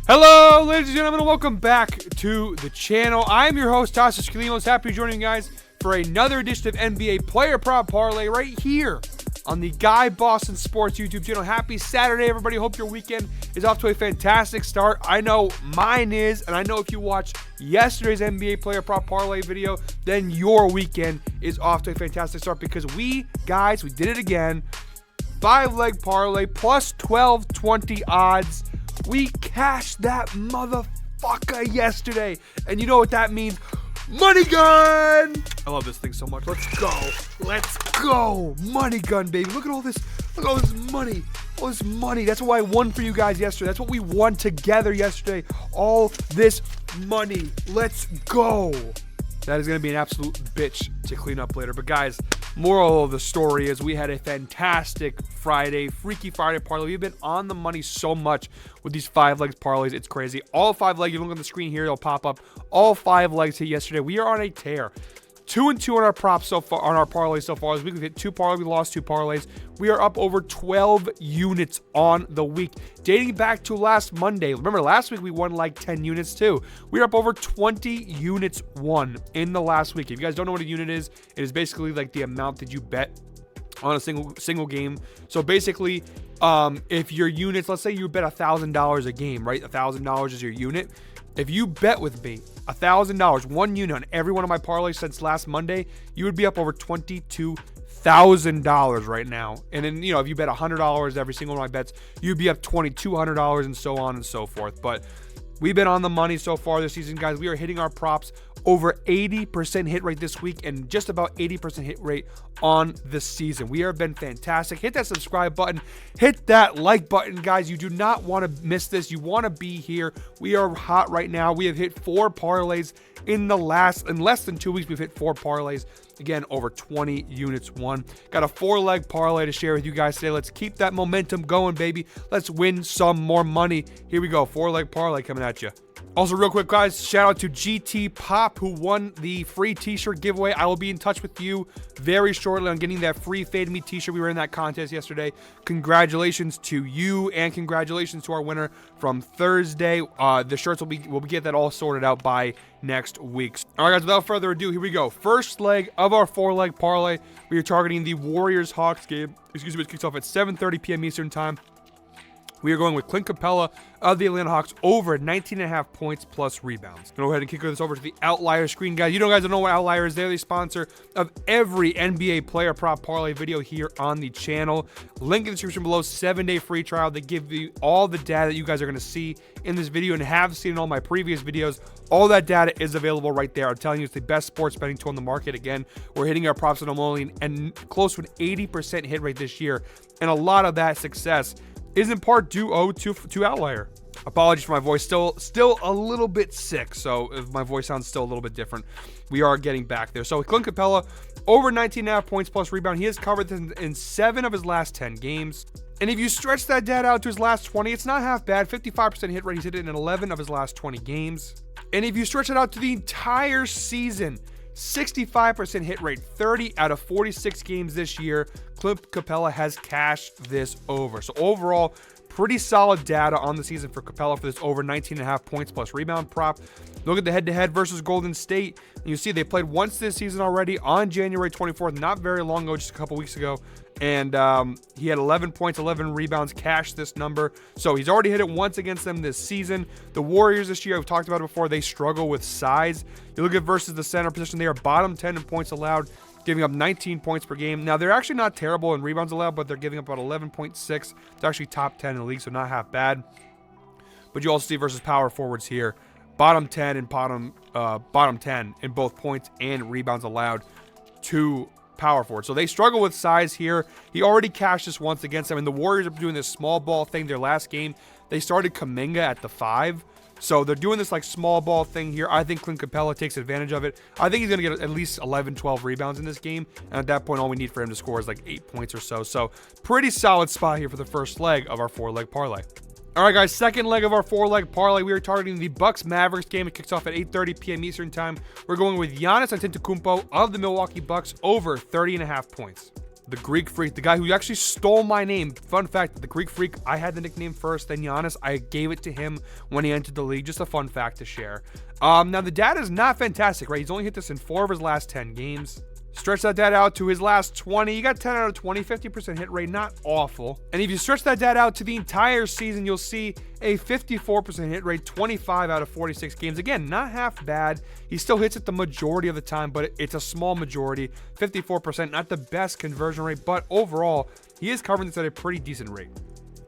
Hello, ladies and gentlemen, and welcome back to the channel. I'm your host, Tassos Kalimos. Happy to join you guys for another edition of NBA Player Prop Parlay right here on the Guy Boston Sports YouTube channel. Happy Saturday, everybody. Hope your weekend is off to a fantastic start. I know mine is, and I know if you watched yesterday's NBA Player Prop Parlay video, then your weekend is off to a fantastic start because we did it again. 5-leg parlay plus 12-20 odds. We cashed that motherfucker yesterday. And you know what that means? Money gun! I love this thing so much. Let's go. Let's go. Money gun, baby. Look at all this. Look at all this money. All this money. That's what I won for you guys yesterday. That's what we won together yesterday. All this money. Let's go. That is going to be an absolute bitch to clean up later. But guys, moral of the story is we had a fantastic Friday, Freaky Friday parlay. We've been on the money so much with these 5-leg parlays. It's crazy. All 5 legs, you look on the screen here, it'll pop up. All 5 legs hit yesterday. We are on a tear. 2-2 on our props so far, on our parlays so far. This week we've hit 2 parlays, we lost 2 parlays. We are up over 12 units on the week, dating back to last Monday. Remember, last week we won like 10 units too. We are up over 20 units won in the last week. If you guys don't know what a unit is, it is basically like the amount that you bet on a single game. So basically, if your units, let's say you bet $1,000 a game, right? $1,000 is your unit. If you bet with me $1,000, one unit on every one of my parlays since last Monday, you would be up over $22,000 right now. And then, if you bet $100 every single one of my bets, you'd be up $2,200 and so on and so forth. But we've been on the money so far this season, guys. We are hitting our props over 80% hit rate this week and just about 80% hit rate on the season. We have been fantastic. Hit that subscribe button. Hit that like button, guys. You do not want to miss this. You want to be here. We are hot right now. We have hit 4 parlays in less than 2 weeks. We've hit 4 parlays. Again, over 20 units won. Got a 4-leg parlay to share with you guys today. Let's keep that momentum going, baby. Let's win some more money. Here we go. 4-leg parlay coming at you. Also, real quick, guys, shout out to GT Pop, who won the free t-shirt giveaway. I will be in touch with you very shortly on getting that free Fade Me t-shirt. We were in that contest yesterday. Congratulations to you, and congratulations to our winner from Thursday. The shirts we'll get that all sorted out by next week. All right, guys, without further ado, here we go. First leg of our 4-leg parlay. We are targeting the Warriors-Hawks game. Excuse me, it kicks off at 7:30 p.m. Eastern time. We are going with Clint Capella of the Atlanta Hawks over 19.5 points plus rebounds. Go ahead and kick this over to the Outlier screen, guys. You guys don't know what Outlier is. They're the sponsor of every NBA Player Prop Parlay video here on the channel. Link in the description below. 7-day free trial. They give you all the data that you guys are going to see in this video and have seen in all my previous videos. All that data is available right there. I'm telling you, it's the best sports betting tool in the market. Again, we're hitting our props on and close to an 80% hit rate this year. And a lot of that success is in part due to Outlier. Apologies for my voice, still a little bit sick, so if my voice sounds still a little bit different, we are getting back there. So Clint Capella, over 19.5 points plus rebound. He has covered this in 7 of his last 10 games. And if you stretch that data out to his last 20, it's not half bad. 55% hit rate. He's hit it in 11 of his last 20 games. And if you stretch it out to the entire season, 65% hit rate, 30 out of 46 games this year. Clint Capella has cashed this over. So overall, pretty solid data on the season for Capella for this over 19.5 points plus rebound prop. Look at the head-to-head versus Golden State. And you see they played once this season already on January 24th, not very long ago, just a couple weeks ago. And he had 11 points, 11 rebounds, cashed this number. So he's already hit it once against them this season. The Warriors this year, I've talked about it before, they struggle with size. You look at versus the center position, they are bottom 10 in points allowed, giving up 19 points per game. Now, they're actually not terrible in rebounds allowed, but they're giving up about 11.6. It's actually top 10 in the league, so not half bad. But you also see versus power forwards here, bottom 10 and bottom 10 in both points and rebounds allowed to power forward. So they struggle with size here. He already cashed this once against them, and the Warriors are doing this small ball thing. Their last game, they started Kuminga at the 5. So they're doing this like small ball thing here. I think Clint Capella takes advantage of it. I think he's going to get at least 11, 12 rebounds in this game. And at that point, all we need for him to score is like 8 points or so. So pretty solid spot here for the first leg of our 4-leg parlay. All right, guys, second leg of our 4-leg parlay. We are targeting the Bucks-Mavericks game. It kicks off at 8:30 p.m. Eastern time. We're going with Giannis Antetokounmpo of the Milwaukee Bucks over 30.5 points. the Greek Freak, the guy who actually stole my name. Fun fact, the Greek Freak, I had the nickname first, then Giannis. I gave it to him when he entered the league. Just a fun fact to share. Now, the data is not fantastic, right? He's only hit this in 4 of his last 10 games. Stretch that data out to his last 20. You got 10 out of 20, 50% hit rate, not awful. And if you stretch that data out to the entire season, you'll see a 54% hit rate, 25 out of 46 games. Again, not half bad. He still hits it the majority of the time, but it's a small majority. 54%, not the best conversion rate, but overall, he is covering this at a pretty decent rate.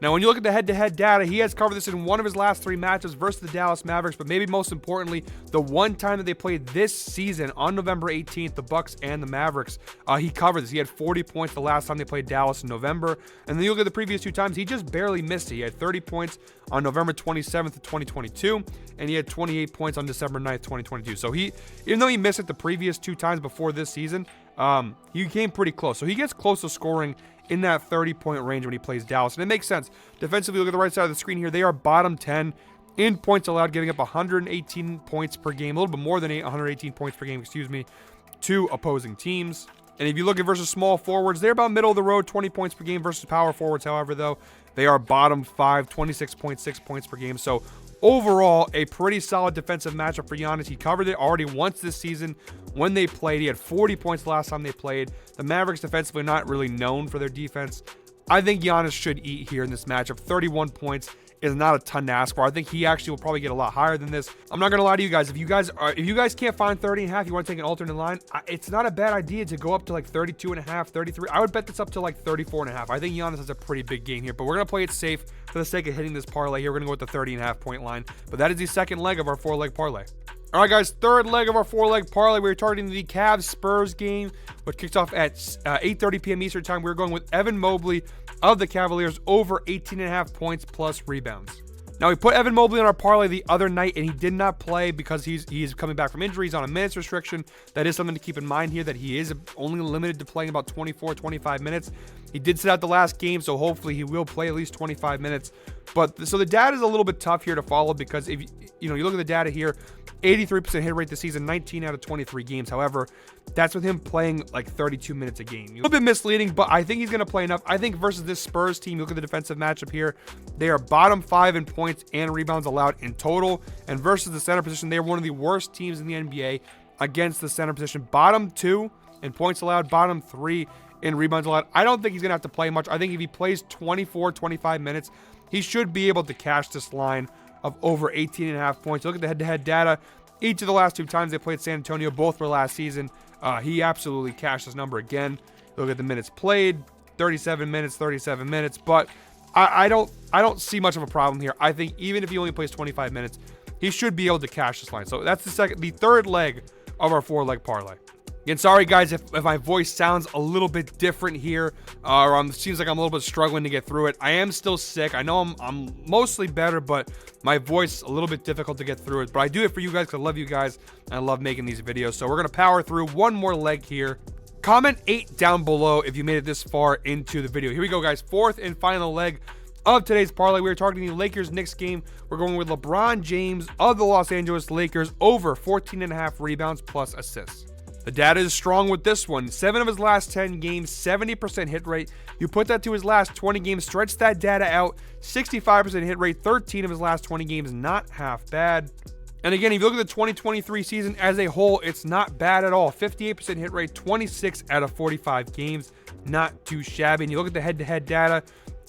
Now, when you look at the head-to-head data, he has covered this in one of his last 3 matchups versus the Dallas Mavericks, but maybe most importantly, the one time that they played this season on November 18th, the Bucks and the Mavericks, he covered this. He had 40 points the last time they played Dallas in November, and then you look at the previous 2 times, he just barely missed it. He had 30 points on November 27th of 2022, and he had 28 points on December 9th, 2022. So even though he missed it the previous 2 times before this season, he came pretty close. So he gets close to scoring in that 30-point range when he plays Dallas. And it makes sense. Defensively, look at the right side of the screen here. They are bottom 10 in points allowed, giving up 118 points per game, a little bit more than 118 points per game, to opposing teams. And if you look at versus small forwards, they're about middle of the road, 20 points per game versus power forwards. However, though, they are bottom 5, 26.6 points per game. So overall, a pretty solid defensive matchup for Giannis. He covered it already once this season when they played. He had 40 points the last time they played. The Mavericks defensively are not really known for their defense. I think Giannis should eat here in this matchup. 31 points is not a ton to ask for. I think he actually will probably get a lot higher than this. I'm not going to lie to you guys. If you guys can't find 30.5, you want to take an alternate line, it's not a bad idea to go up to like 32.5, 33. I would bet this up to like 34.5. I think Giannis has a pretty big game here, but we're going to play it safe for the sake of hitting this parlay here. We're going to go with the 30.5 point line, but that is the second leg of our 4-leg parlay. All right, guys, third leg of our 4-leg parlay. We're targeting the Cavs-Spurs game, which kicks off at 8:30 p.m. Eastern time. We're going with Evan Mobley of the Cavaliers over 18.5 points plus rebounds. Now, we put Evan Mobley on our parlay the other night, and he did not play because he's coming back from injury. He's on a minutes restriction. That is something to keep in mind here, that he is only limited to playing about 24, 25 minutes. He did sit out the last game, so hopefully he will play at least 25 minutes. But so the data is a little bit tough here to follow, because if you look at the data here, 83% hit rate this season, 19 out of 23 games. However, that's with him playing like 32 minutes a game. A little bit misleading, but I think he's going to play enough. I think versus this Spurs team, look at the defensive matchup here. They are bottom 5 in points and rebounds allowed in total. And versus the center position, they are one of the worst teams in the NBA against the center position. Bottom 2 in points allowed, bottom 3 in rebounds allowed. I don't think he's going to have to play much. I think if he plays 24, 25 minutes, he should be able to cash this line of over 18.5 points. Look at the head-to-head data. Each of the last 2 times they played San Antonio, both were last season. He absolutely cashed this number again. Look at the minutes played, 37 minutes. But I don't see much of a problem here. I think even if he only plays 25 minutes, he should be able to cash this line. So that's the third leg of our 4-leg parlay. Again, sorry guys if my voice sounds a little bit different here, or seems like I'm a little bit struggling to get through it. I am still sick. I know I'm mostly better, but my voice a little bit difficult to get through it. But I do it for you guys because I love you guys and I love making these videos. So we're gonna power through one more leg here. Comment 8 down below if you made it this far into the video. Here we go, guys. Fourth and final leg of today's parlay. We're targeting the Lakers-Knicks game. We're going with LeBron James of the Los Angeles Lakers over 14.5 rebounds plus assists. The data is strong with this one. 7 of his last 10 games, 70% hit rate. You put that to his last 20 games, stretch that data out, 65% hit rate, 13 of his last 20 games, not half bad. And again, if you look at the 2023 season as a whole, it's not bad at all. 58% hit rate, 26 out of 45 games, not too shabby. And you look at the head-to-head data,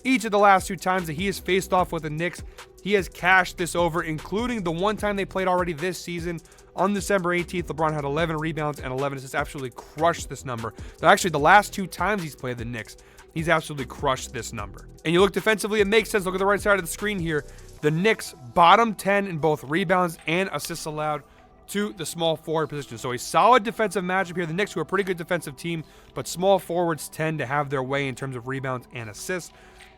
each of the last 2 times that he has faced off with the Knicks, he has cashed this over, including the one time they played already this season. On December 18th, LeBron had 11 rebounds and 11 assists, absolutely crushed this number. Actually, the last 2 times he's played the Knicks, he's absolutely crushed this number. And you look defensively, it makes sense. Look at the right side of the screen here. The Knicks, bottom 10 in both rebounds and assists allowed to the small forward position. So a solid defensive matchup here. The Knicks, who are a pretty good defensive team, but small forwards tend to have their way in terms of rebounds and assists.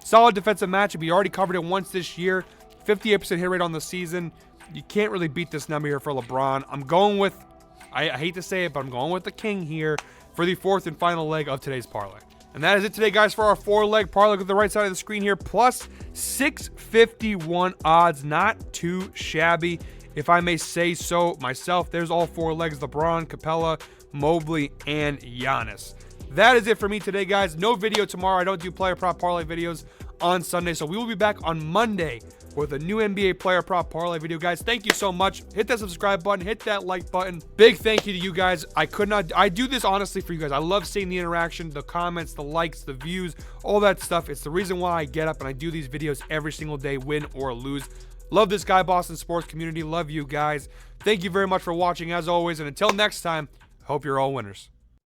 Solid defensive matchup. He already covered it once this year. 58% hit rate on the season. You can't really beat this number here for LeBron. I'm going with, I hate to say it, but I'm going with the king here for the fourth and final leg of today's parlay. And that is it today, guys, for our 4-leg parlay. Look at the right side of the screen here. Plus 651 odds. Not too shabby, if I may say so myself. There's all 4 legs: LeBron, Capella, Mobley, and Giannis. that is it for me today, guys. No video tomorrow. I don't do player prop parlay videos on Sunday, so we will be back on Monday with a new NBA player prop parlay video. Guys, thank you so much. Hit that subscribe button, hit that like button. Big thank you to you guys. I do this honestly for you guys. I love seeing the interaction, the comments, the likes, the views, all that stuff. It's the reason why I get up and I do these videos every single day, win or lose. Love this Guy Boston sports community. Love you guys. Thank you very much for watching as always, and until next time, hope you're all winners.